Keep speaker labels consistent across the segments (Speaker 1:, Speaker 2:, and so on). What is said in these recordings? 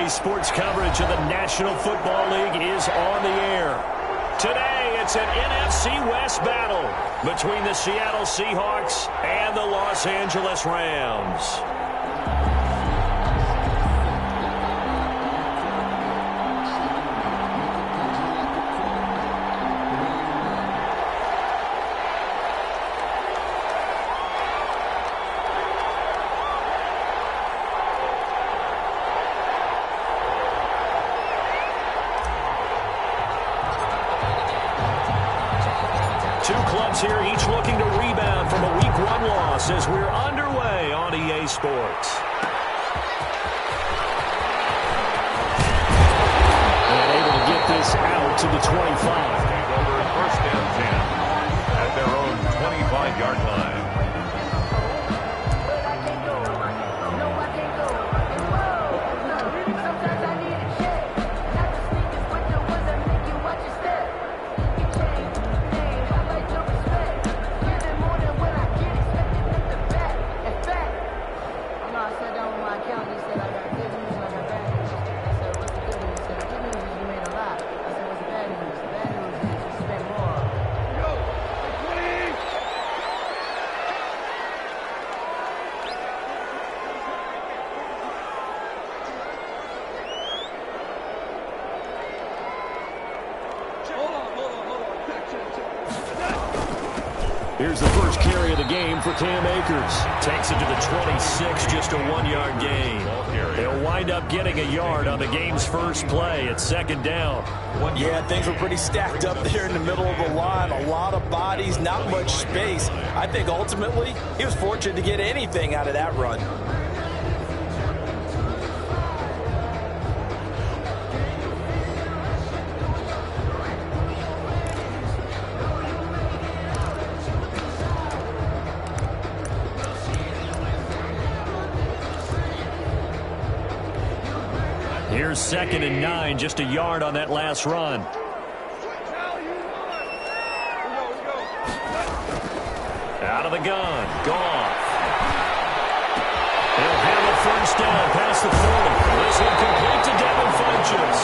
Speaker 1: Daily sports coverage of the National Football League is on the air. Today, it's an NFC West battle between the Seattle Seahawks and the Los Angeles Rams. Two clubs here, each looking to rebound from a Week 1 loss as we're underway on EA Sports. And able to get this out to the 25.
Speaker 2: Over first and 10 at their own 25-yard line.
Speaker 1: Here's the first carry of the game for Cam Akers. Takes it to the 26, just a 1-yard gain. They'll wind up getting a yard on the game's first play at second down.
Speaker 3: Yeah, things were pretty stacked up there in the middle of the line. A lot of bodies, not much space. I think ultimately he was fortunate to get anything out of that run.
Speaker 1: Here's 2nd and 9, just a yard on that last run. Out of the gun, Goff. He'll have a first down past the 40. This one complete to Devin Funchess.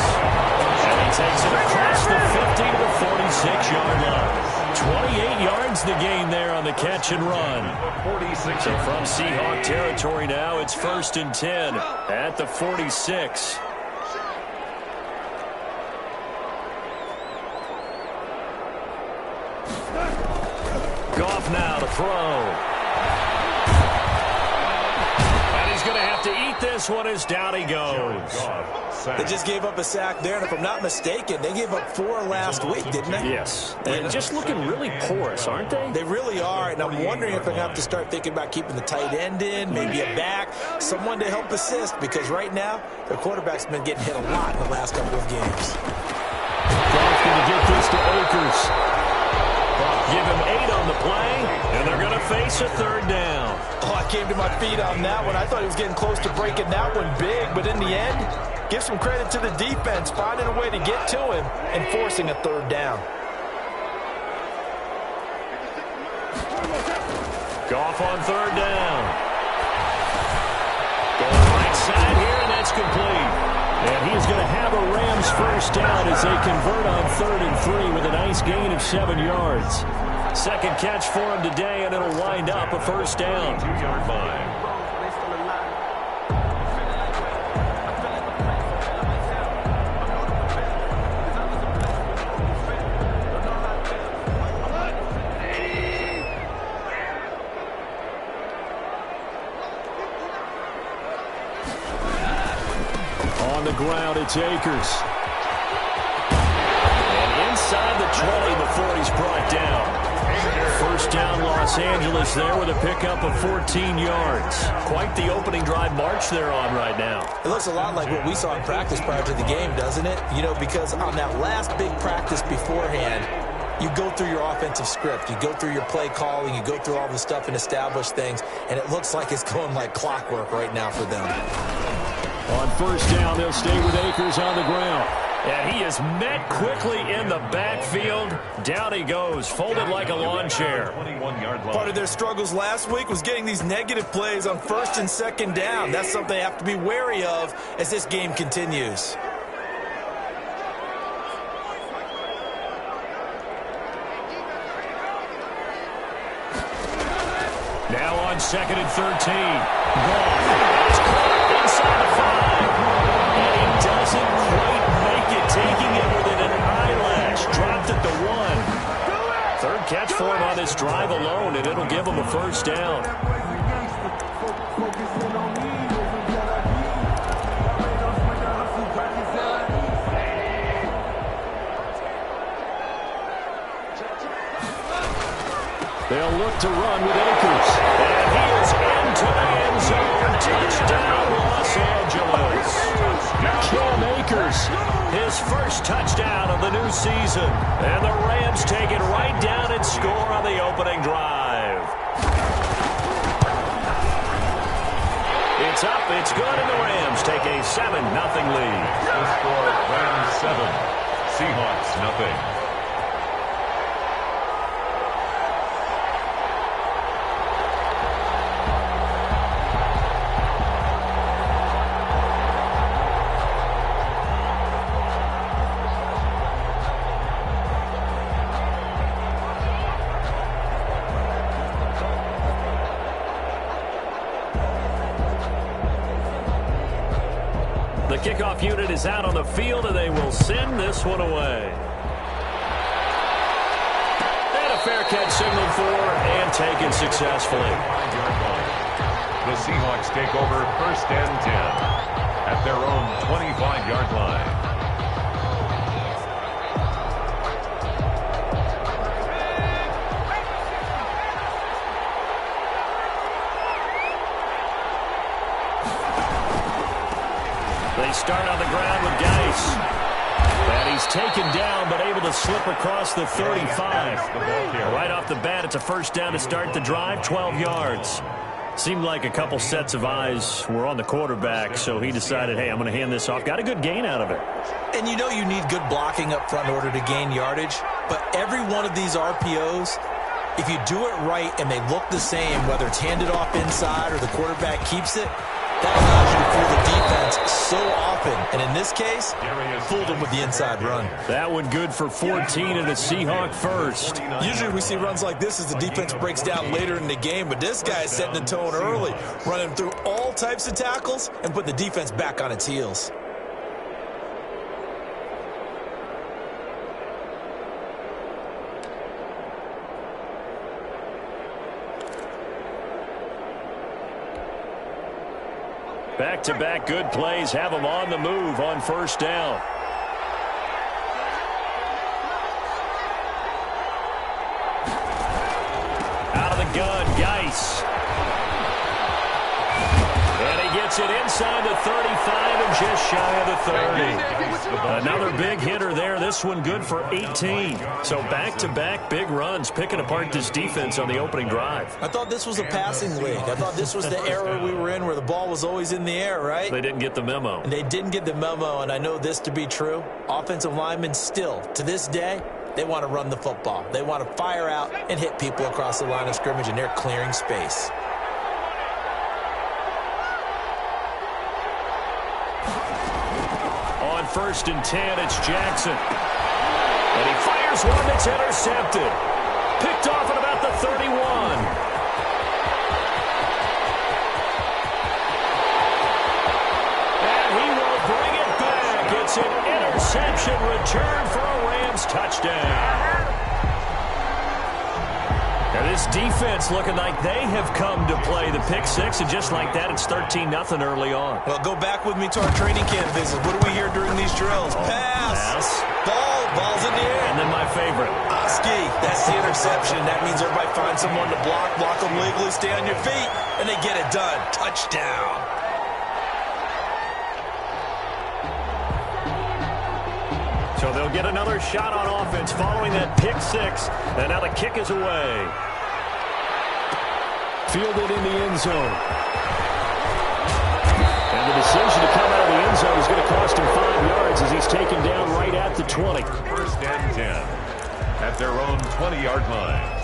Speaker 1: And he takes it across the 50 to the 46-yard line. 28 yards the gain there on the catch and run. So from Seahawk territory now, it's 1st and 10 at the 46. Goff now to throw. And he's going to have to eat this one as down he goes.
Speaker 3: They just gave up a sack there, and if I'm not mistaken, they gave up 4 last week, didn't they?
Speaker 1: Yes. And just looking really porous, aren't they?
Speaker 3: They really are, and I'm wondering if they're going to have to start thinking about keeping the tight end in, maybe a back, someone to help assist, because right now, their quarterback's been getting hit a lot in the last couple of games.
Speaker 1: Goff going to get this to Akers. Give him 8 on the play, and they're going to face a 3rd down.
Speaker 3: Oh, I came to my feet on that one. I thought he was getting close to breaking that one big, but in the end, give some credit to the defense, finding a way to get to him and forcing a 3rd down.
Speaker 1: Goff on 3rd down. Going right side here, and that's complete. And he's going to have a Rams first down as they convert on 3rd and 3 with a nice gain of 7 yards. Second catch for him today, and it'll wind up a first down.
Speaker 2: 2-yard line.
Speaker 1: On the ground, it's Akers. And inside the 20 before he's brought down. First down, Los Angeles there with a pickup of 14 yards. Quite the opening drive march they're on right now.
Speaker 3: It looks a lot like what we saw in practice prior to the game, doesn't it? You know, because on that last big practice beforehand, you go through your offensive script. You go through your play calling. You go through all the stuff and establish things. And it looks like it's going like clockwork right now for them.
Speaker 1: On first down, they'll stay with Akers on the ground. And he is met quickly in the backfield. Down he goes, folded like a lawn chair.
Speaker 3: Part of their struggles last week was getting these negative plays on first and second down. That's something they have to be wary of as this game continues.
Speaker 1: Now on 2nd and 13. It's caught inside the 5. And he doesn't quite make it, taking it within an eyelash. Dropped at the 1. Third catch for him on this drive alone, and it'll give him a first down. They'll look to run with Akers. And he is into the end zone. Touchdown, Los Angeles. Cam Akers, his first touchdown of the new season. And the Rams take it right down and score on the opening drive. It's up, it's good, and the Rams take a 7-0 lead.
Speaker 2: The score, Rams 7, Seahawks nothing.
Speaker 1: The kickoff unit is out on the field, and they will send this one away. And a fair catch signaled for and taken successfully.
Speaker 2: The Seahawks take over 1st and 10 at their own 25-yard line.
Speaker 1: They start on the ground with Geis. And he's taken down, but able to slip across the 35. Right off the bat, it's a first down to start the drive, 12 yards. Seemed like a couple sets of eyes were on the quarterback, so he decided, hey, I'm going to hand this off. Got a good gain out of it.
Speaker 3: And you know you need good blocking up front in order to gain yardage, but every one of these RPOs, if you do it right and they look the same, whether it's handed off inside or the quarterback keeps it, that allows you to fool the defense so often. And in this case, fooled them with the inside run.
Speaker 1: That one good for 14 and a Seahawk first.
Speaker 3: Usually we see runs like this as the defense breaks down later in the game, but this guy is setting the tone early, running through all types of tackles and putting the defense back on its heels.
Speaker 1: Back-to-back good plays have them on the move on first down. Out of the gun, Geis. And he gets it inside the 35 and just shy of the 30. Another big hitter there. This one good for 18. So back-to-back big runs, picking apart this defense on the opening drive.
Speaker 3: I thought this was a passing league. I thought this was the era we were in where the ball was always in the air, right?
Speaker 1: They didn't get the memo.
Speaker 3: And they didn't get the memo, and I know this to be true. Offensive linemen still, to this day, they want to run the football. They want to fire out and hit people across the line of scrimmage, and they're clearing space.
Speaker 1: On 1st and 10, it's Jackson. And he fires one that's intercepted. Picked off at about the 31. And he will bring it back. It's an interception return for a Rams touchdown. Now this defense looking like they have come to play the pick six, and just like that, it's 13-0 early on.
Speaker 3: Well, go back with me to our training camp visit. What do we hear during these drills? Pass. Ball's in the air.
Speaker 1: And then my favorite.
Speaker 3: Oski, that's the interception. That means everybody finds someone to block them legally, stay on your feet, and they get it done. Touchdown.
Speaker 1: So they'll get another shot on offense following that pick six. And now the kick is away. Fielded in the end zone. And the decision to come out of the end zone is going to cost him 5 yards as he's taken down right at the 20.
Speaker 2: First and 10 at their own 20-yard line.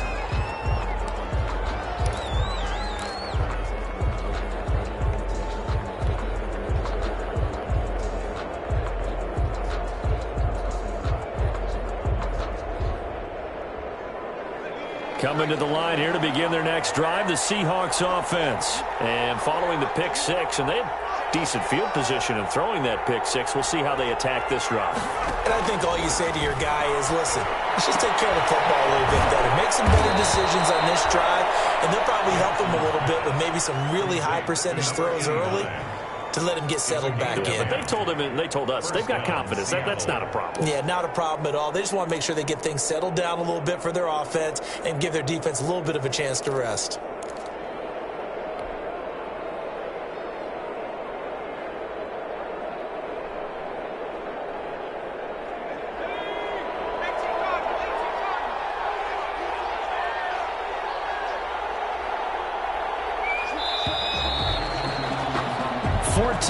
Speaker 1: Coming to the line here to begin their next drive, the Seahawks offense. And following the pick six, and they had decent field position in throwing that pick six. We'll see how they attack this drive.
Speaker 3: And I think all you say to your guy is, listen, let's just take care of the football a little bit better. Make some better decisions on this drive, and they'll probably help him a little bit with maybe some really high percentage throws early to let him get settled back in.
Speaker 1: But they told him, and they told us, they've got confidence. That's not a problem.
Speaker 3: Yeah, not a problem at all. They just want to make sure they get things settled down a little bit for their offense and give their defense a little bit of a chance to rest.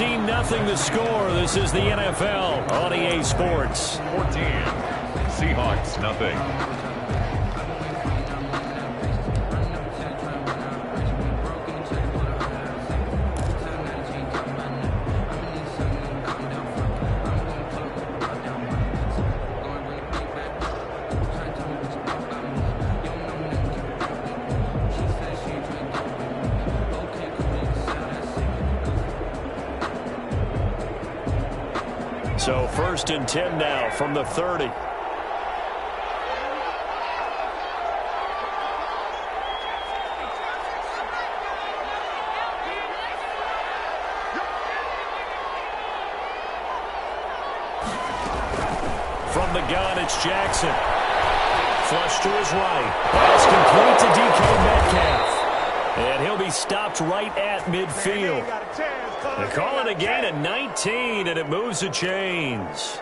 Speaker 1: Nothing the score. This is the NFL on EA Sports.
Speaker 2: 14. Seahawks, nothing.
Speaker 1: So 1st and 10 now from the 30. From the gun, it's Jackson. Flush to his right. Pass complete to DK Metcalf. And he'll be stopped right at midfield. They call it a gain of 19, and it moves the chains.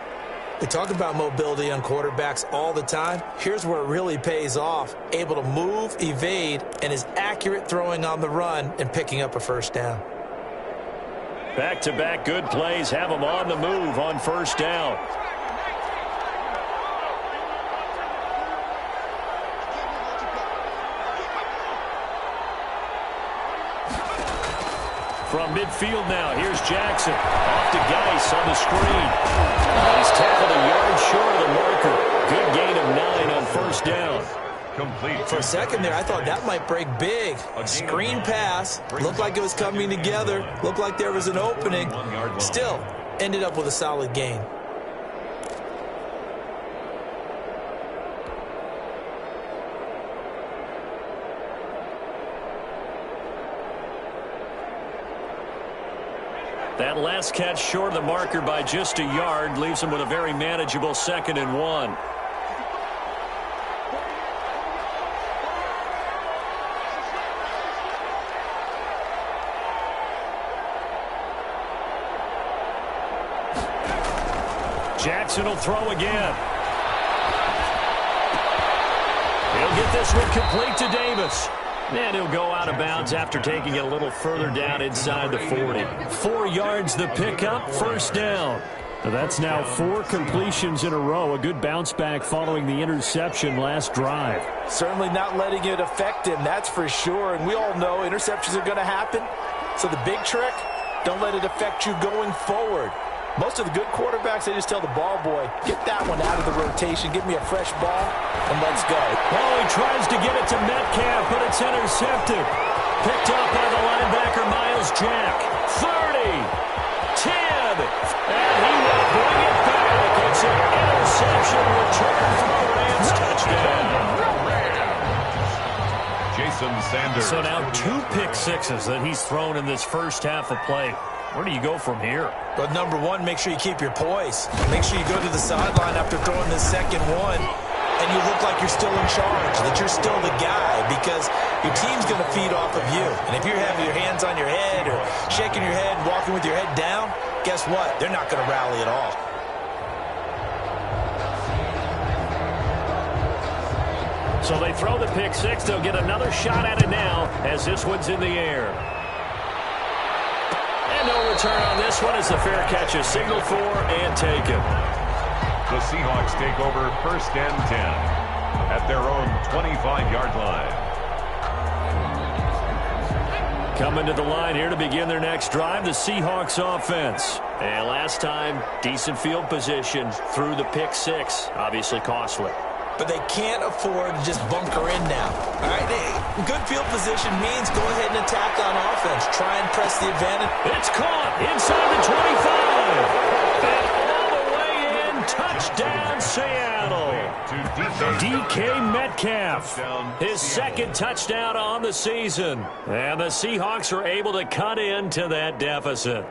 Speaker 3: We talk about mobility on quarterbacks all the time. Here's where it really pays off. Able to move, evade, and is accurate throwing on the run and picking up a first down.
Speaker 1: Back-to-back good plays have them on the move on 1st down. From midfield now, here's Jackson. Off to Geis on the screen. He's tackled a yard short of the marker. Good gain of 9 on 1st down.
Speaker 2: Complete.
Speaker 3: For a second there, I thought that might break big. Screen pass. Looked like it was coming together. Looked like there was an opening. Still, ended up with a solid gain.
Speaker 1: That last catch short of the marker by just a yard leaves him with a very manageable 2nd and 1. Jackson will throw again. He'll get this one complete to Davis. And he'll go out of bounds after taking it a little further down inside the 40. 4 yards the pickup, 1st down.
Speaker 4: Now that's now 4 completions in a row. A good bounce back following the interception last drive.
Speaker 3: Certainly not letting it affect him, that's for sure. And we all know interceptions are going to happen. So the big trick, don't let it affect you going forward. Most of the good quarterbacks, they just tell the ball boy, get that one out of the rotation, give me a fresh ball, and let's go.
Speaker 1: Oh, he tries to get it to Metcalf, but it's intercepted. Picked up by the linebacker, Miles Jack. 30, 10, and he will bring it back. It's an interception return for the Rams touchdown.
Speaker 2: Jason Sanders.
Speaker 1: So now 2 pick sixes that he's thrown in this first half of play. Where do you go from here?
Speaker 3: But number one, make sure you keep your poise. Make sure you go to the sideline after throwing this second one, and you look like you're still in charge, that you're still the guy, because your team's going to feed off of you. And if you're having your hands on your head or shaking your head and walking with your head down, guess what? They're not going to rally at all.
Speaker 1: So they throw the pick six. They'll get another shot at it now as this one's in the air. And no return on this one as the fair catch is signaled for and taken.
Speaker 2: The Seahawks take over first and 10 at their own 25-yard line.
Speaker 4: Coming to the line here to begin their next drive, the Seahawks offense. And last time, decent field position through the pick six. Obviously costly.
Speaker 3: But they can't afford to just bunker in now. All right, good field position means go ahead and attack on offense. Try and press the advantage.
Speaker 1: It's caught inside the 25. And all the way in, touchdown Seattle. DK Metcalf, his second touchdown on the season. And the Seahawks are able to cut into that deficit.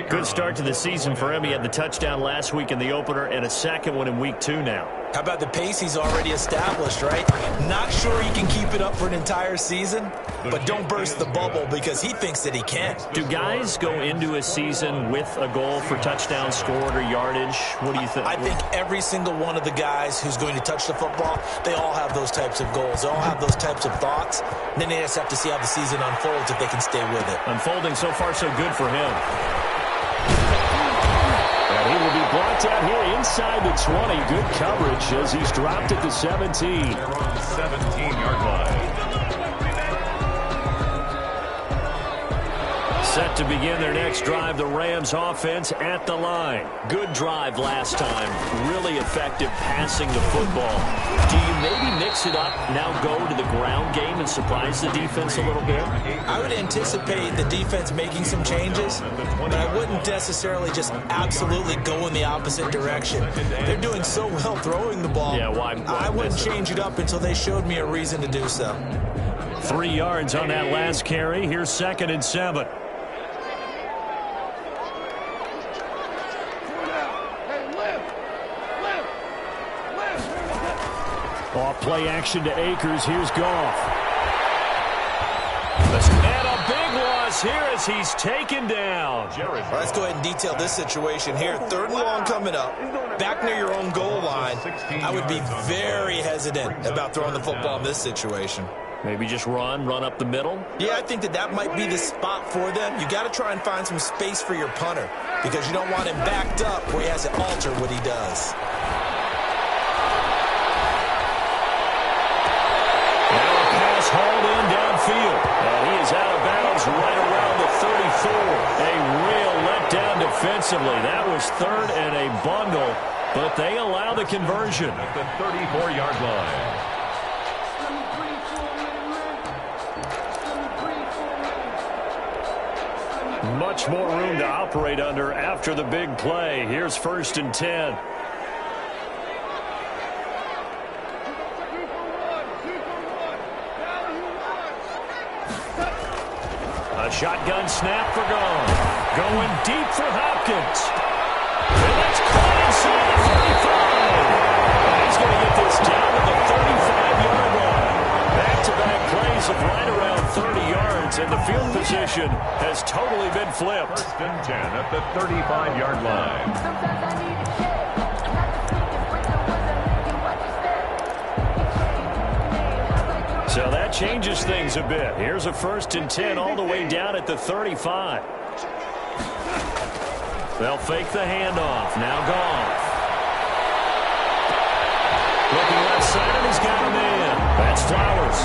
Speaker 4: Good start to the season for him. He had the touchdown last week in the opener and a second one in week 2 now.
Speaker 3: How about the pace he's already established, right? Not sure he can keep it up for an entire season, but don't burst the bubble because he thinks that he can.
Speaker 4: Do guys go into a season with a goal for touchdown scored or yardage? What do you think?
Speaker 3: I think every single one of the guys who's going to touch the football, they all have those types of goals. They all have those types of thoughts. And then they just have to see how the season unfolds if they can stay with it.
Speaker 4: Unfolding so far so good for him. And he will be blocked out here inside the 20. Good coverage as he's dropped at the 17.
Speaker 2: They're on the 17-yard line.
Speaker 4: Set to begin their next drive, the Rams offense at the line. Good drive last time. Really effective passing the football. Do you maybe mix it up, now go to the ground game and surprise the defense a little bit?
Speaker 3: I would anticipate the defense making some changes, but I wouldn't necessarily just absolutely go in the opposite direction. They're doing so well throwing the ball.
Speaker 4: Yeah, why
Speaker 3: I wouldn't change it up until they showed me a reason to do so.
Speaker 4: 3 yards on that last carry. Here's 2nd and 7. Off play action to Akers. Here's Goff.
Speaker 1: And a big loss here as he's taken down.
Speaker 3: Let's go ahead and detail this situation here. 3rd and long coming up. Back near your own goal line. I would be very hesitant about throwing the football in this situation.
Speaker 4: Maybe just run up the middle?
Speaker 3: Yeah, I think that might be the spot for them. You got to try and find some space for your punter because you don't want him backed up where he has to alter what he does.
Speaker 4: Hauled in downfield. And he is out of bounds right around the 34. A real letdown defensively. That was 3rd and a bundle, but they allow the conversion.
Speaker 2: At the 34-yard line.
Speaker 4: Much more room to operate under after the big play. Here's 1st and 10. A shotgun snap for Goff. Going deep for Hopkins. And that's caught inside the 35. And he's going to get this down to the 35-yard line. Back-to-back plays of right around 30 yards, and the field position has totally been flipped.
Speaker 2: 1st and 10 at the 35-yard line.
Speaker 4: So that changes things a bit. Here's a 1st and 10 all the way down at the 35. They'll fake the handoff. Now Goff. Looking left side, and he's got a man. That's Flowers.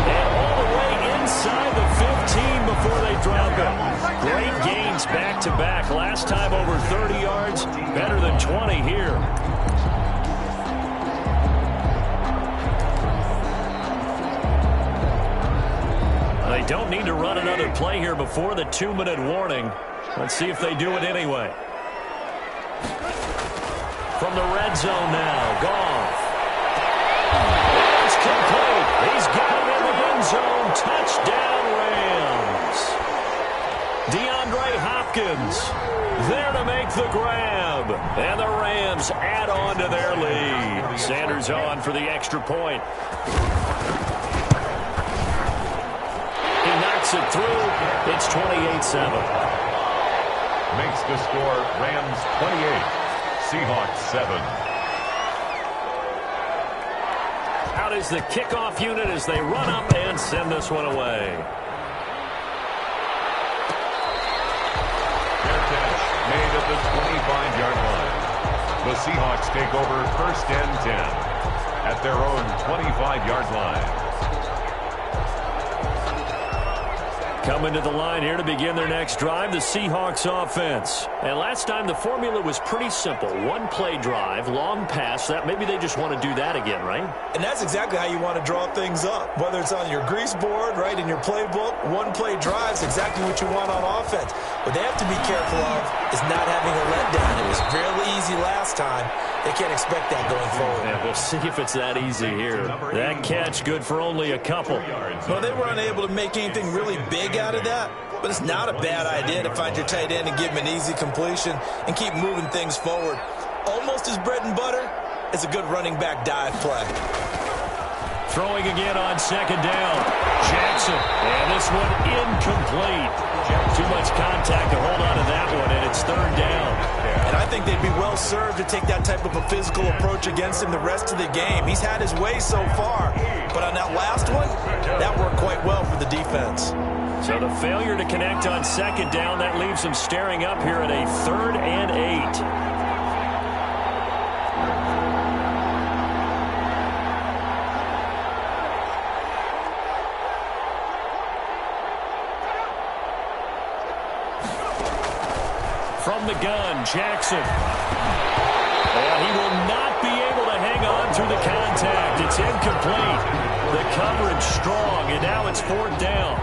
Speaker 4: And all the way inside the 15 before they drop him. Great gains back-to-back. Last time over 30 yards. Better than 20 here. They don't need to run another play here before the 2-minute warning. Let's see if they do it anyway. From the red zone now, Goff. It's complete. He's got him in the end zone. Touchdown, Rams. DeAndre Hopkins there to make the grab. And the Rams add on to their lead. Sanders on for the extra point. It through. It's 28-7.
Speaker 2: Makes the score Rams 28, Seahawks 7.
Speaker 4: Out is the kickoff unit as they run up and send this one away.
Speaker 2: made at the 25-yard line. The Seahawks take over 1st and 10 at their own 25-yard line.
Speaker 1: Coming to the line here to begin their next drive, the Seahawks offense. And last time the formula was pretty simple. One play drive, long pass. That maybe they just want to do that again, right?
Speaker 3: And that's exactly how you want to draw things up. Whether it's on your grease board, right, in your playbook, one play drive is exactly what you want on offense. What they have to be careful of is not having a letdown. It was fairly easy last time. They can't expect that going forward.
Speaker 1: Yeah, we'll see if it's that easy here. That catch good for only a couple.
Speaker 3: Well, they were unable to make anything really big out of that, but it's not a bad idea to find your tight end and give him an easy completion and keep moving things forward. Almost as bread and butter as a good running back dive play.
Speaker 1: Throwing again on 2nd down. Jackson. And this one incomplete. Too much contact to hold on to that one, and it's 3rd down.
Speaker 3: And I think they'd be well served to take that type of a physical approach against him the rest of the game. He's had his way so far, but on that last one, that worked quite well for the defense.
Speaker 1: So the failure to connect on 2nd down, that leaves them staring up here at a 3rd and 8. From the gun, Jackson. And he will not be able to hang on through the contact. It's incomplete. The coverage strong, and now it's 4th down.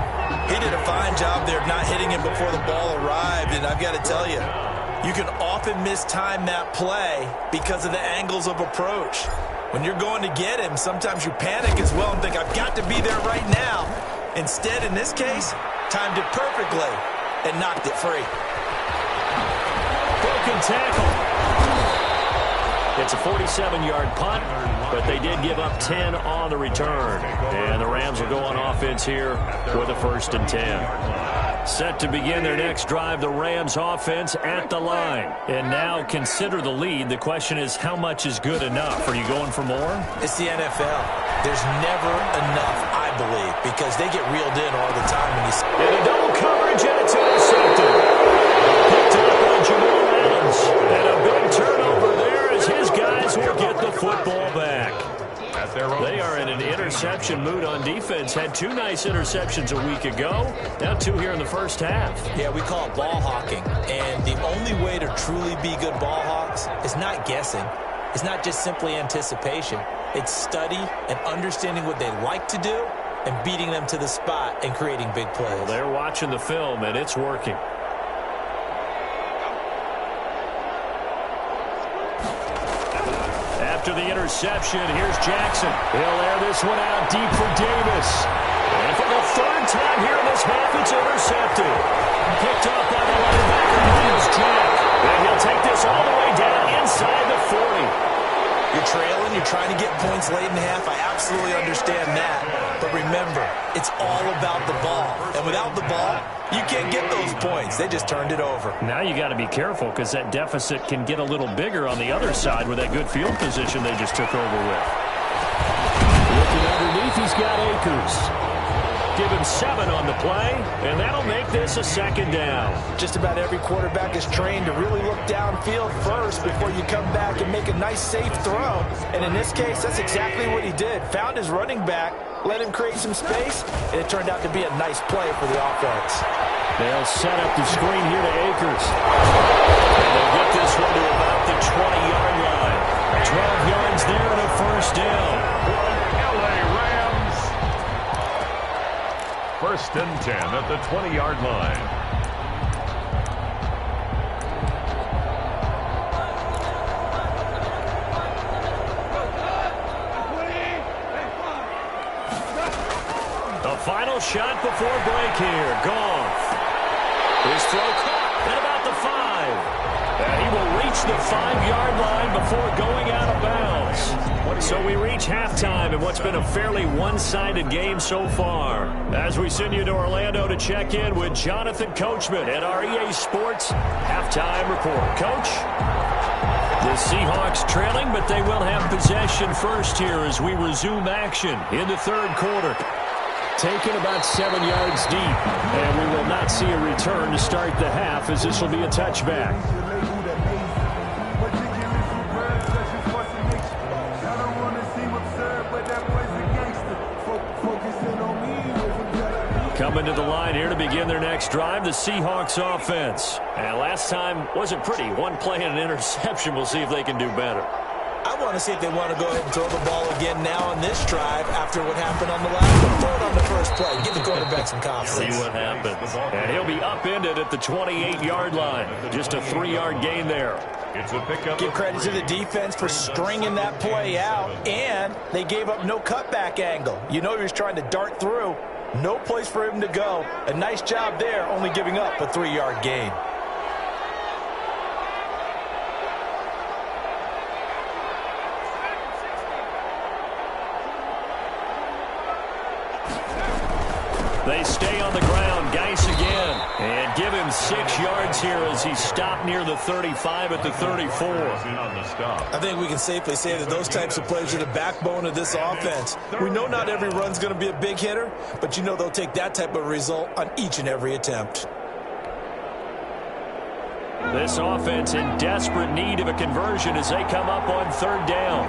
Speaker 3: He did a fine job there of not hitting him before the ball arrived, and I've got to tell you, you can often mistime that play because of the angles of approach. When you're going to get him, sometimes you panic as well and think, I've got to be there right now. Instead, in this case, timed it perfectly and knocked it free.
Speaker 1: Broken tackle. It's a 47-yard punt, but they did give up 10 on the return. And the Rams will go on offense here with a 1st and 10. Set to begin their next drive, the Rams offense at the line. And now consider the lead. The question is, how much is good enough? Are you going for more?
Speaker 3: It's the NFL. There's never enough, I believe, because they get reeled in all the time.
Speaker 1: And a double coverage, and it's intercepted. Picked up by Jamal Adams. And a big turnover there as his guys will get the football back. They are in an interception mood on defense. Had 2 nice interceptions a week ago. Now 2 here in the first half.
Speaker 3: Yeah, we call it ball hawking. And the only way to truly be good ball hawks is not guessing. It's not just simply anticipation. It's study and understanding what they like to do and beating them to the spot and creating big plays.
Speaker 1: Well, they're watching the film, and it's working. After the interception, here's Jackson. He'll air this one out deep for Davis. And for the 3rd time here in this half, it's intercepted. Picked up by the linebacker, Miles Jack. And he'll take this all the way down inside the 40.
Speaker 3: You're trailing, you're trying to get points late in the half. I absolutely understand that. But remember, it's all about the ball. And without the ball, you can't get those points. They just turned it over.
Speaker 1: Now you got to be careful because that deficit can get a little bigger on the other side with that good field position they just took over with. Looking underneath, he's got Akers. Give him 7 on the play, and that'll make this a 2nd down.
Speaker 3: Just about every quarterback is trained to really look downfield first before you come back and make a nice, safe throw. And in this case, that's exactly what he did. Found his running back, let him create some space, and it turned out to be a nice play for the offense.
Speaker 1: They'll set up the screen here to Akers. And they'll get this one to about the 20-yard line. 12 yards there and a 1st down.
Speaker 2: First and 10 at the 20-yard line.
Speaker 1: The final shot before break here. Goff. His throw caught at about the 5. And he will reach the 5-yard line before going out of bounds. So we reach halftime in what's been a fairly one-sided game so far. As we send you to Orlando to check in with Jonathan Coachman at our EA Sports Halftime Report. Coach? The Seahawks trailing, but they will have possession first here as we resume action in the 3rd quarter. Taken about 7 yards deep. And we will not see a return to start the half, as this will be a touchback. Coming to the line here to begin their next drive, the Seahawks offense. And last time wasn't pretty. One play and an interception. We'll see if they can do better.
Speaker 3: I want to see if they want to go ahead and throw the ball again now on this drive after what happened on the last one. Throw it on the first play. Give the quarterback some confidence.
Speaker 1: See what happens. And he'll be upended at the 28-yard line. Just a 3-yard gain there.
Speaker 2: It's a pickup.
Speaker 3: Give credit to the defense for stringing that play out, and they gave up no cutback angle. You know he was trying to dart through. No place for him to go. A nice job there, only giving up a 3-yard gain.
Speaker 1: They stay on the ground. Geis again. And give him 6 yards here as he stopped near the 35 at the 34.
Speaker 3: I think we can safely say that those types of plays are the backbone of this offense. We know not every run's going to be a big hitter, but you know they'll take that type of result on each and every attempt.
Speaker 1: This offense in desperate need of a conversion as they come up on 3rd down.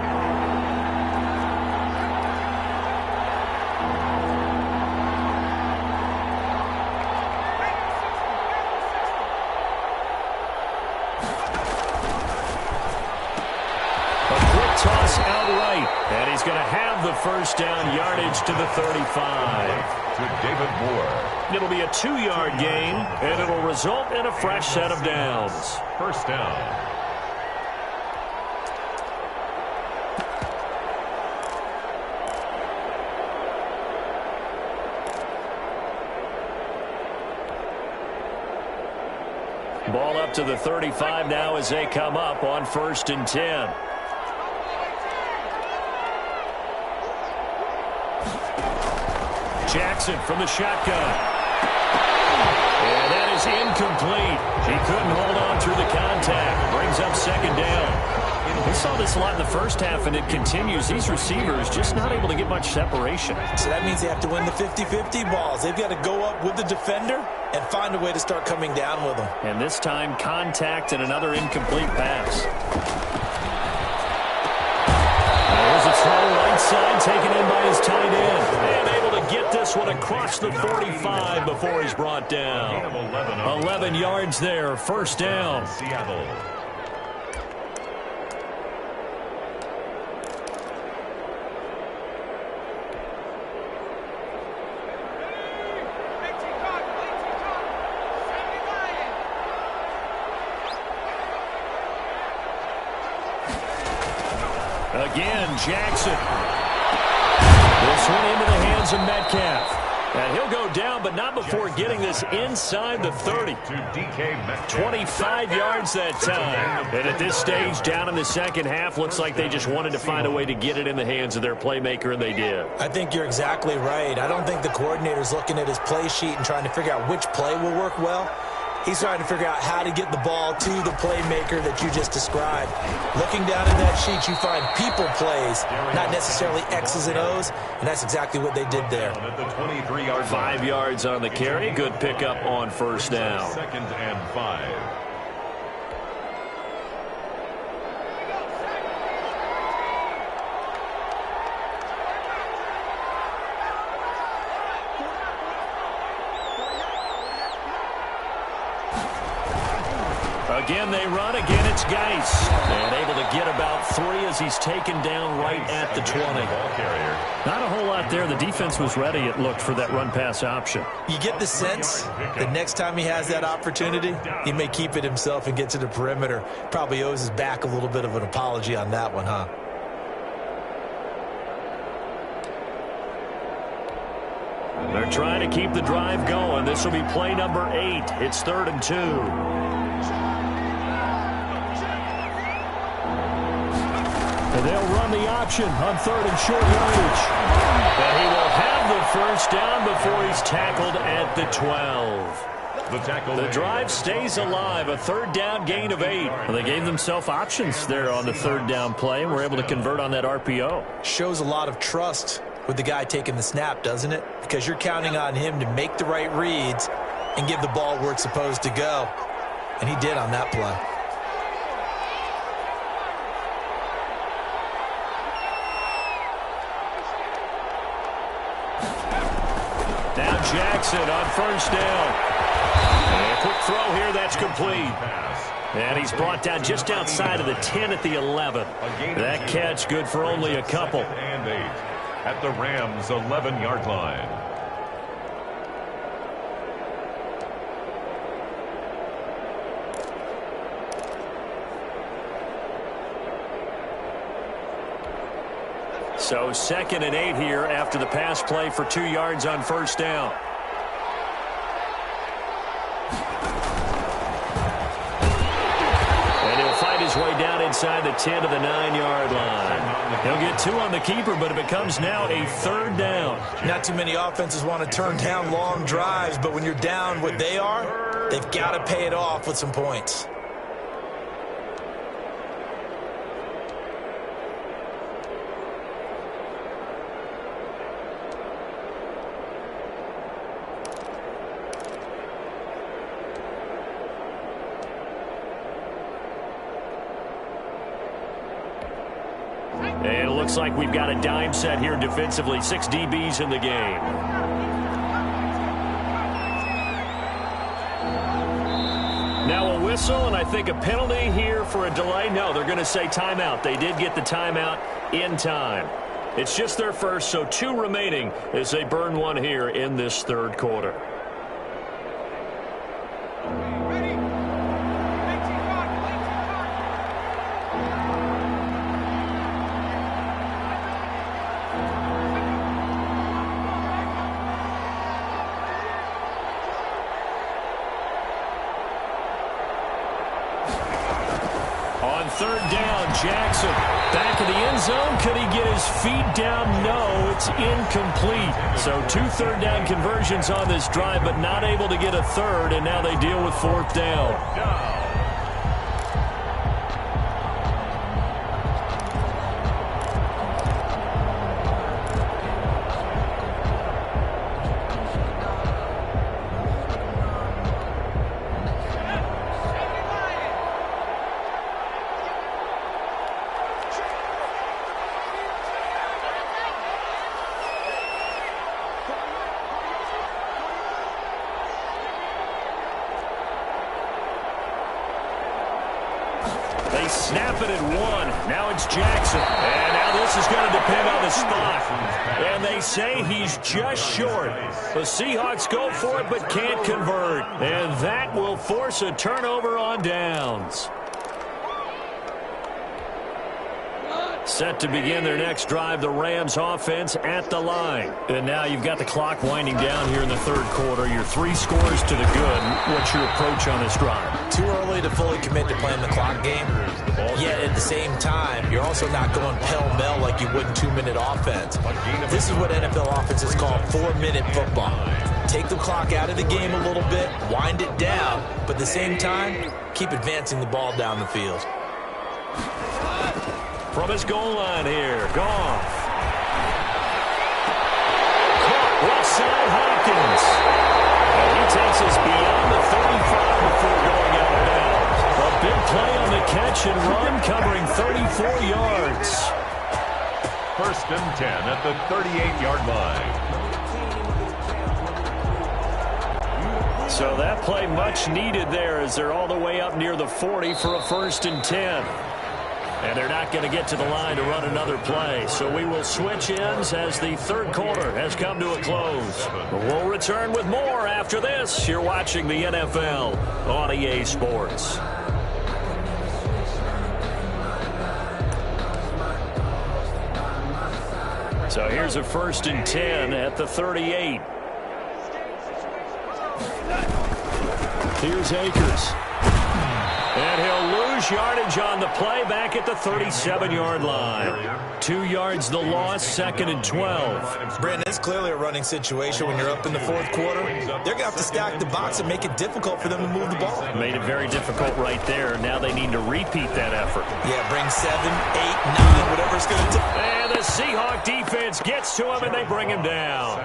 Speaker 1: Toss outright, and he's going to have the first down yardage to the 35.
Speaker 2: To David Moore.
Speaker 1: It'll be a 2-yard gain, and it'll result in a fresh set of downs.
Speaker 2: First down.
Speaker 1: Ball up to the 35 now as they come up on 1st and 10. Jackson from the shotgun. And that is incomplete. He couldn't hold on through the contact. Brings up 2nd down. We saw this a lot in the first half, and it continues. These receivers just not able to get much separation.
Speaker 3: So that means they have to win the 50-50 balls. They've got to go up with the defender and find a way to start coming down with them.
Speaker 1: And this time, contact and another incomplete pass. There's a throw right side taken in by his tight end. And able to get this one across the 45 before he's brought down. 11 yards there, 1st down.
Speaker 2: Seattle.
Speaker 1: Again, Jackson. This one into the hands of Metcalf. And he'll go down, but not before getting this inside the 30. 25 yards that time. And at this stage, down in the second half, looks like they just wanted to find a way to get it in the hands of their playmaker, and they did.
Speaker 3: I think you're exactly right. I don't think the coordinator's looking at his play sheet and trying to figure out which play will work well. He's trying to figure out how to get the ball to the playmaker that you just described. Looking down at that sheet, you find people plays, not necessarily X's and O's, and that's exactly what they did there.
Speaker 1: 5 yards on the carry. Good pickup on 1st down.
Speaker 2: 2nd and 5.
Speaker 1: Again, they run. Again, it's Geis. And able to get about 3 as he's taken down right at the 20. Not a whole lot there. The defense was ready, it looked, for that run-pass option.
Speaker 3: You get the sense the next time he has that opportunity, he may keep it himself and get to the perimeter. Probably owes his back a little bit of an apology on that one, huh?
Speaker 1: They're trying to keep the drive going. This will be play number 8. It's 3rd and 2. And they'll run the option on 3rd and short yardage. And he will have the first down before he's tackled at the 12. The drive stays alive, a 3rd down gain of 8. Well, they gave themselves options there on the 3rd down play, and were able to convert on that RPO.
Speaker 3: Shows a lot of trust with the guy taking the snap, doesn't it? Because you're counting on him to make the right reads and give the ball where it's supposed to go. And he did on that play.
Speaker 1: Now Jackson on first down. And a quick throw here, that's complete. And he's brought down just outside of the 10 at the 11. That catch good for only a couple.
Speaker 2: And 8 at the Rams' 11-yard line.
Speaker 1: So 2nd and 8 here after the pass play for 2 yards on first down. And he'll fight his way down inside the 10 to the 9-yard line. He'll get 2 on the keeper, but it becomes now a 3rd down.
Speaker 3: Not too many offenses want to turn down long drives, but when you're down what they are, they've got to pay it off with some points.
Speaker 1: And it looks like we've got a dime set here defensively. 6 DBs in the game. Now a whistle, and I think a penalty here for a delay. No, they're going to say timeout. They did get the timeout in time. It's just their first, so 2 remaining as they burn 1 here in this 3rd quarter. On 3rd down, Jackson back in the end zone. Could he get his feet down? No, it's incomplete. So 2 3rd down conversions on this drive, but not able to get a 3rd, and now they deal with 4th down. They snap it at 1. Now it's Jackson. And now this is going to depend on the spot. And they say he's just short. The Seahawks go for it but can't convert. And that will force a turnover on downs. Set to begin their next drive, the Rams offense at the line. And now you've got the clock winding down here in the 3rd quarter. Your 3 scores to the good. What's your approach on this drive?
Speaker 3: Too early to fully commit to playing the clock game. Yet at the same time, you're also not going pell-mell like you would in 2-minute offense. This is what NFL offenses call 4-minute football. Take the clock out of the game a little bit, wind it down, but at the same time, keep advancing the ball down the field.
Speaker 1: From his goal line here, Goff. Caught left side, Hopkins. And he takes us beyond the 35 before going out of bounds. A big play on the catch and run, covering 34 yards.
Speaker 2: 1st and 10 at the 38-yard line.
Speaker 1: So that play much needed there as they're all the way up near the 40 for a 1st and 10. And they're not going to get to the line to run another play. So we will switch ends as the 3rd quarter has come to a close. We'll return with more after this. You're watching the NFL on EA Sports. So here's a 1st and 10 at the 38. Here's Akers. And he'll lose
Speaker 4: lose yardage on the play back at the 37-yard line. 2 yards the loss, 2nd and 12.
Speaker 3: Brandon, it's clearly a running situation when you're up in the fourth quarter. They're going to have to stack the box and make it difficult for them to move the ball.
Speaker 4: Made it very difficult right there. Now they need to repeat that effort.
Speaker 3: Yeah, bring 7, 8, 9, whatever it's going to take.
Speaker 4: And the Seahawks defense gets to him, and they bring him down.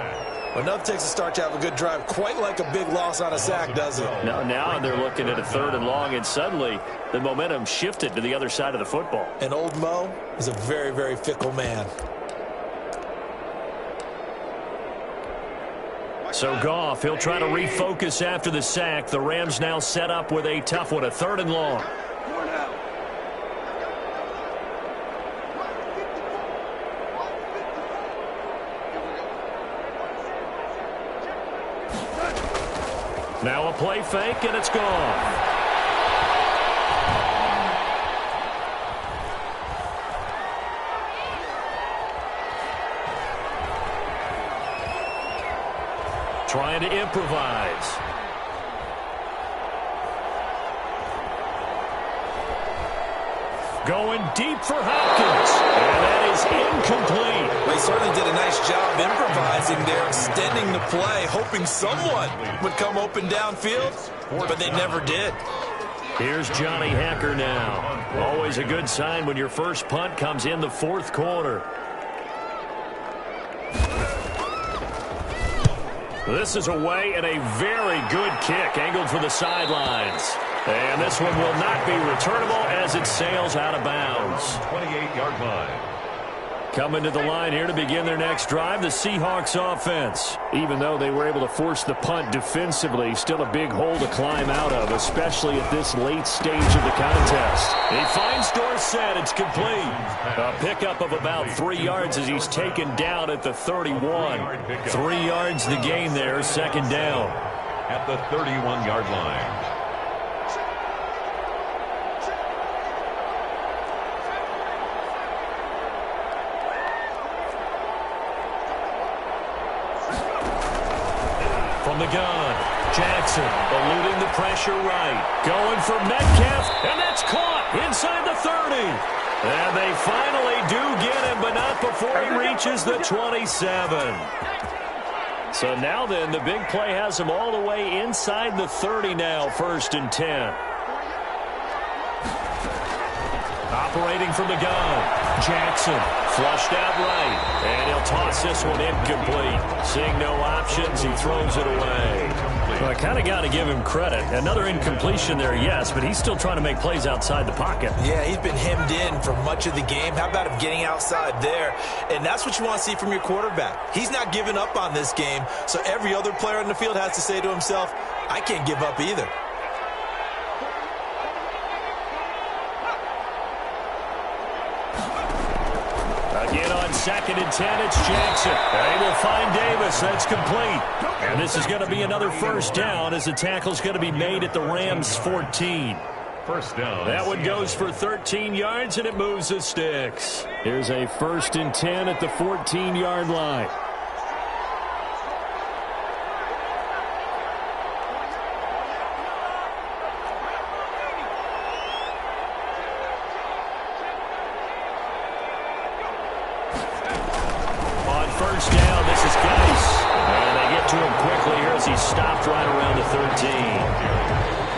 Speaker 3: Well, enough takes a start to have a good drive. Quite like a big loss on a sack, doesn't it?
Speaker 4: Now they're looking at a 3rd and long, and suddenly the momentum shifted to the other side of the football.
Speaker 3: And old Mo is a very, very fickle man.
Speaker 4: So Goff, he'll try to refocus after the sack. The Rams now set up with a tough one, a 3rd and long. Now a play fake, and it's gone. Trying to improvise. Going deep for Hopkins. And that is incomplete.
Speaker 3: They certainly did a nice job improvising there, extending the play, hoping someone would come open downfield, but they never did.
Speaker 4: Here's Johnny Hacker now. Always a good sign when your first punt comes in the 4th quarter. This is away and a very good kick, angled for the sidelines. And this one will not be returnable as it sails out of bounds.
Speaker 2: 28-yard line.
Speaker 4: Coming to the line here to begin their next drive, the Seahawks offense. Even though they were able to force the punt defensively, still a big hole to climb out of, especially at this late stage of the contest. He finds Dorsett. It's complete. A pickup of about 3 yards as he's taken down at the 31. 3 yards the gain there, 2nd down.
Speaker 2: At the 31-yard line.
Speaker 4: From the gun, Jackson eluding the pressure right. Going for Metcalf, and that's caught inside the 30. And they finally do get him, but not before he reaches the 27. So now then, the big play has him all the way inside the 30 now, 1st and 10. Operating from the gun, Jackson flushed out right, and he'll toss this one incomplete. Seeing no options, he throws it away. Well, I kind of got to give him credit. Another incompletion there, yes, but he's still trying to make plays outside the pocket.
Speaker 3: Yeah, he's been hemmed in for much of the game. How about him getting outside there? And that's what you want to see from your quarterback. He's not giving up on this game, so every other player on the field has to say to himself, I can't give up either.
Speaker 4: Again on 2nd and 10, it's Jackson. They will find Davis. That's complete. And this is going to be another 1st down as the tackle's going to be made at the Rams' 14.
Speaker 2: 1st down.
Speaker 4: That one goes for 13 yards, and it moves the sticks. Here's a 1st and 10 at the 14-yard line. Stopped right around the 13.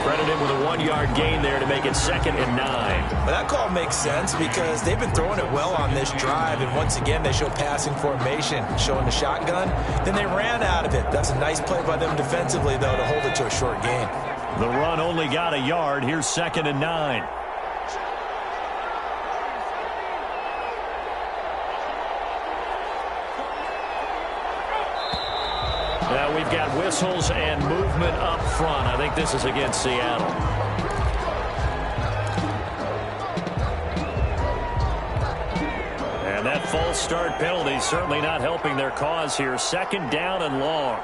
Speaker 4: Credit him with a 1-yard gain there to make it 2nd and 9.
Speaker 3: Well, that call makes sense because they've been throwing it well on this drive, and once again they show passing formation, showing the shotgun. Then they ran out of it. That's a nice play by them defensively, though, to hold it to a short gain.
Speaker 4: The run only got a yard. Here's 2nd and 9. Now we've got whistles and movement up front. I think this is against Seattle. And that false start penalty certainly not helping their cause here. 2nd down and long.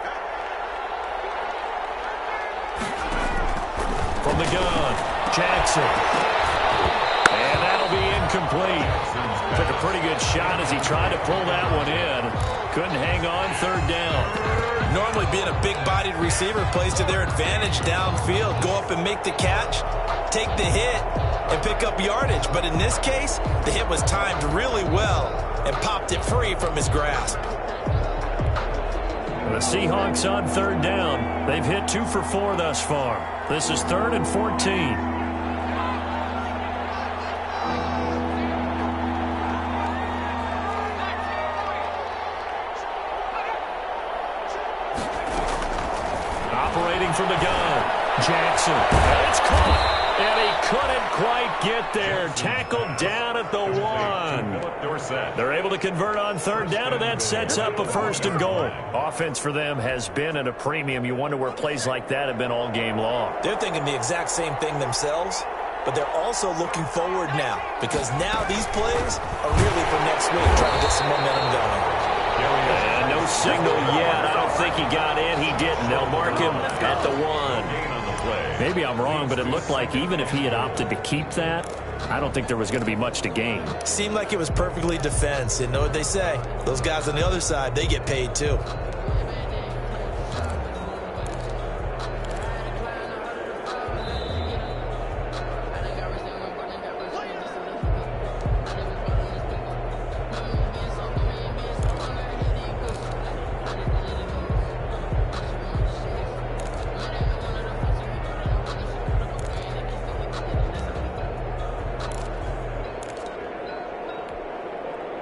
Speaker 4: From the gun, Jackson. And that'll be incomplete. Took a pretty good shot as he tried to pull that one in. Couldn't hang on, 3rd down.
Speaker 3: Normally being a big-bodied receiver plays to their advantage downfield. Go up and make the catch, take the hit, and pick up yardage. But in this case, the hit was timed really well and popped it free from his grasp.
Speaker 1: The Seahawks on third down. They've hit 2 for 4 thus far. This is 3rd and 14. Operating from the gun, Jackson. And it's caught. And he couldn't quite get there. Tackled down at the 1. They're able to convert on third down, and that sets up a 1st and goal. Offense for them has been at a premium. You wonder where plays like that have been all game long.
Speaker 3: They're thinking the exact same thing themselves, but they're also looking forward now, because now these plays are really for next week, trying to get some momentum going.
Speaker 1: And no signal yet. I don't think he got in. He didn't. They'll mark him at the 1. Maybe I'm wrong, but it looked like even if he had opted to keep that, I don't think there was going to be much to gain.
Speaker 3: Seemed like it was perfectly defense. And know what they say? Those guys on the other side, they get paid too.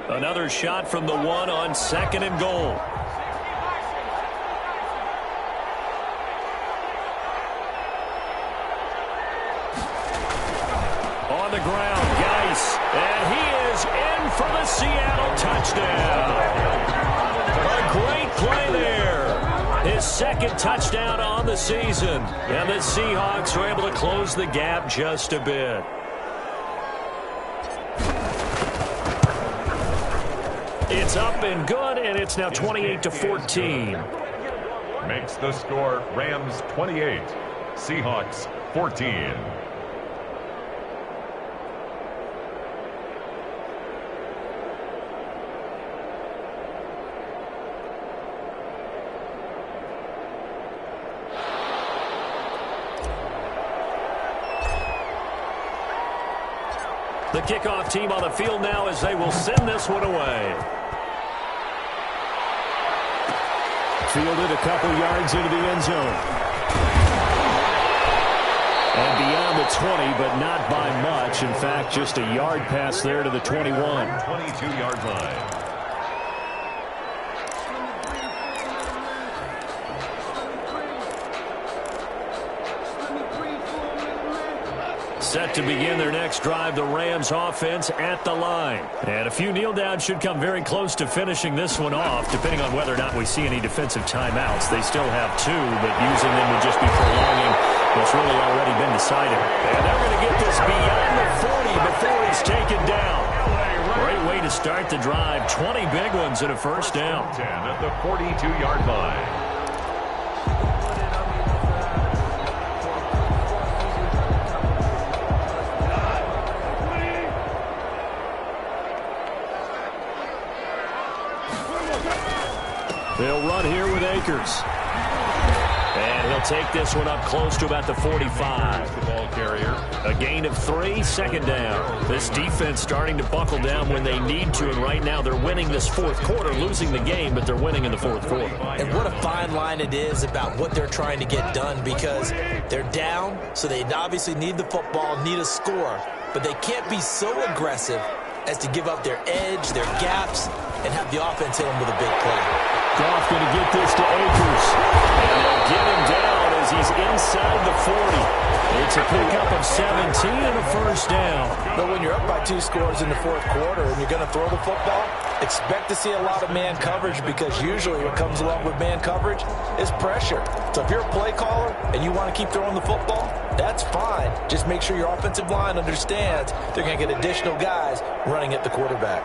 Speaker 1: Another shot from the 1 on 2nd and goal. On the ground, Geis. And he is in for the Seattle touchdown. A great play there. His 2nd touchdown on the season. And the Seahawks are able to close the gap just a bit. It's up and good, and it's now 28-14.
Speaker 2: Makes the score Rams 28, Seahawks 14.
Speaker 1: The kickoff team on the field now as they will send this one away. Fielded a couple yards into the end zone. And beyond the 20, but not by much. In fact, just a yard pass there to the 21.
Speaker 2: 22-yard line.
Speaker 1: Set to begin their next drive, the Rams offense at the line. And a few kneel downs should come very close to finishing this one off, depending on whether or not we see any defensive timeouts. They still have 2, but using them would just be prolonging what's really already been decided. And they're going to get this beyond the 40 before he's taken down. Great way to start the drive. 20 big ones and a 1st down.
Speaker 2: 10 at the 42-yard line.
Speaker 1: They'll run here with Akers. And he'll take this one up close to about the 45.
Speaker 2: The ball carrier.
Speaker 1: A gain of 3, 2nd down. This defense starting to buckle down when they need to, and right now they're winning this 4th quarter, losing the game, but they're winning in the 4th quarter.
Speaker 3: And what a fine line it is about what they're trying to get done, because they're down, so they obviously need the football, need a score, but they can't be so aggressive as to give up their edge, their gaps, and have the offense hit them with a big play.
Speaker 1: Goff going to get this to Akers. And they'll get him down as he's inside the 40. It's a pickup of 17 and a 1st down.
Speaker 3: But when you're up by 2 scores in the 4th quarter and you're going to throw the football, expect to see a lot of man coverage, because usually what comes along with man coverage is pressure. So if you're a play caller and you want to keep throwing the football, that's fine. Just make sure your offensive line understands they're going to get additional guys running at the quarterback.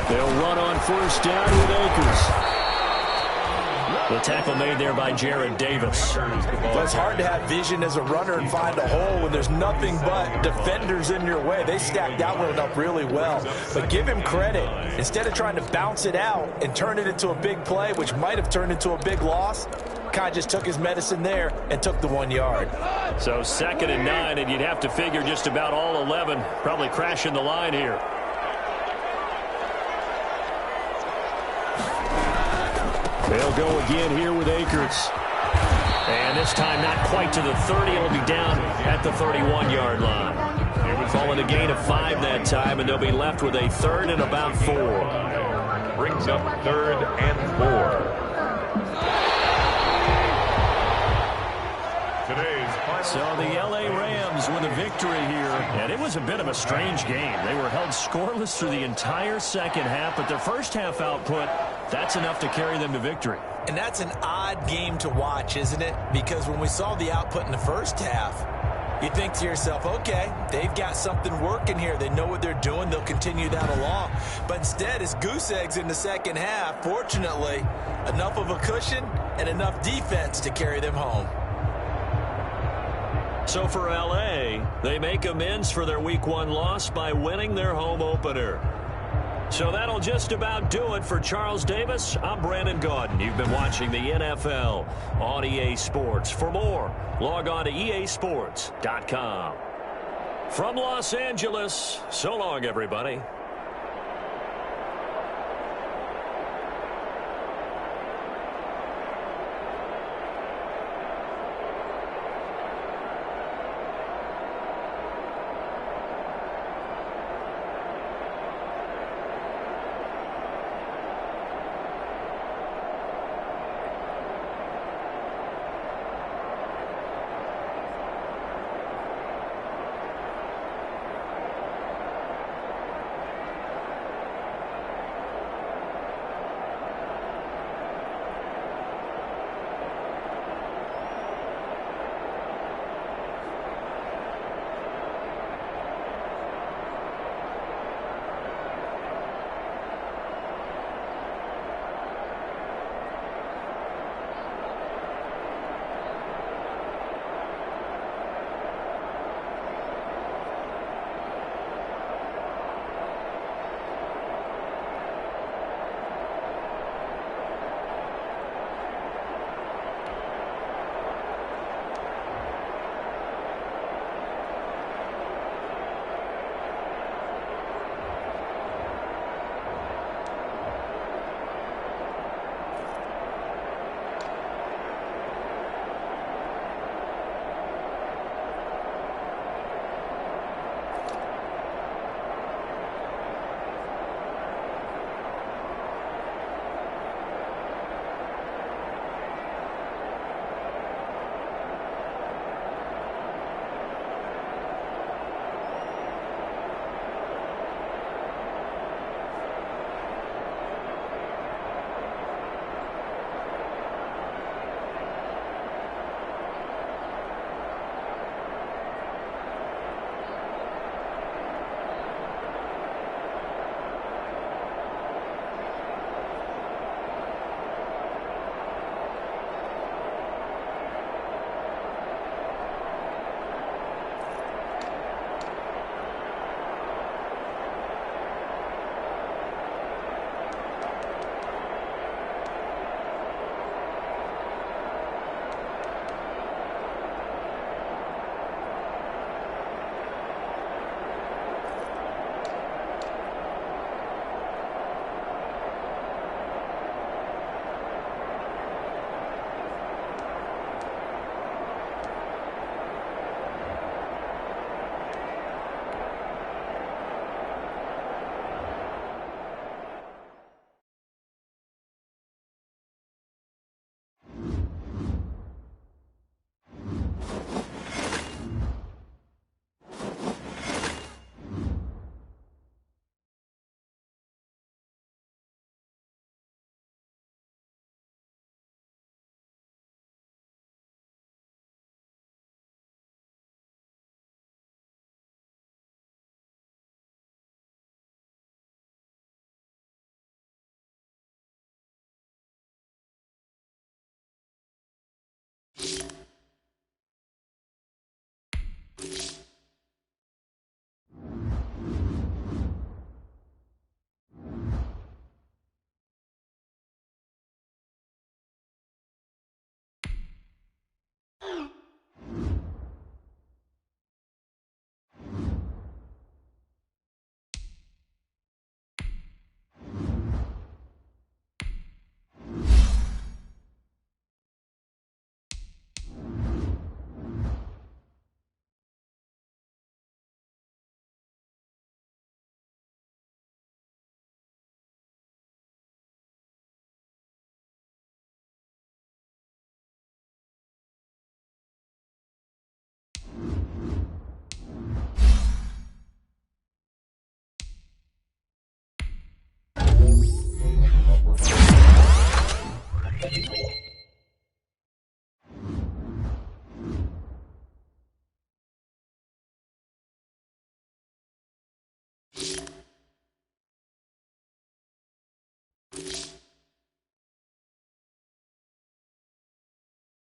Speaker 1: They'll run on 1st down with Akers. The tackle made there by Jared Davis.
Speaker 3: Well, it's hard to have vision as a runner and find a hole when there's nothing but defenders in your way. They stacked that one up really well. But give him credit. Instead of trying to bounce it out and turn it into a big play, which might have turned into a big loss, kind of just took his medicine there and took the 1 yard.
Speaker 4: So 2nd and 9, and you'd have to figure just about all 11 probably crashing the line here. They'll go again here with Akers. And this time not quite to the 30. It'll be down at the 31-yard line. Calling a gain of 5 that time, and they'll be left with a 3rd and about 4.
Speaker 2: Brings up 3rd and 4.
Speaker 1: So the L.A. Rams with a victory here. And it was a bit of a strange game. They were held scoreless through the entire second half, but their first half output, that's enough to carry them to victory.
Speaker 3: And that's an odd game to watch, isn't it? Because when we saw the output in the first half, you think to yourself, okay, they've got something working here. They know what they're doing. They'll continue that along. But instead, it's goose eggs in the second half. Fortunately, enough of a cushion and enough defense to carry them home.
Speaker 4: So for L.A., they make amends for their Week 1 loss by winning their home opener. So that'll just about do it for Charles Davis. I'm Brandon Gaudin. You've been watching the NFL on EA Sports. For more, log on to easports.com. From Los Angeles, so long, everybody.